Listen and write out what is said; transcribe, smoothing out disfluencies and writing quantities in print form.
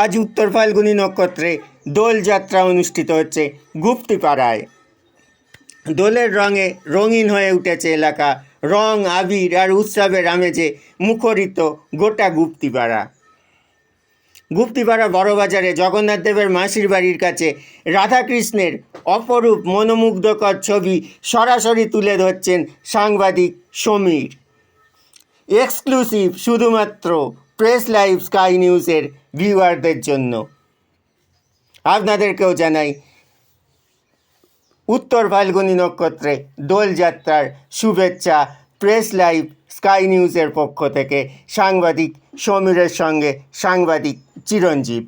আজ উত্তর ফাল্গুনী নক্ষত্রে দোলযাত্রা অনুষ্ঠিত হচ্ছে গুপ্তিপাড়ায়। দোলের রঙে রঙিন হয়ে উঠেছে এলাকা। রং, আবির আর উৎসবের আমেজে মুখরিত গোটা গুপ্তিপাড়া। গুপ্তিপাড়া বড়বাজারে জগন্নাথ দেবের মাসির বাড়ির কাছে রাধাকৃষ্ণের অপরূপ মনোমুগ্ধকর ছবি সরাসরি তুলে ধরছেন সাংবাদিক সমীর। এক্সক্লুসিভ শুধুমাত্র প্রেস লাইভ স্কাই নিউজের ভিউয়ারদের জন্য। আপনাদেরকেও জানাই উত্তর ফাল্গুনী নক্ষত্রে দোলযাত্রার শুভেচ্ছা। প্রেস লাইভ স্কাই নিউজের পক্ষ থেকে সাংবাদিক সমীরের সঙ্গে সাংবাদিক চিরঞ্জীব।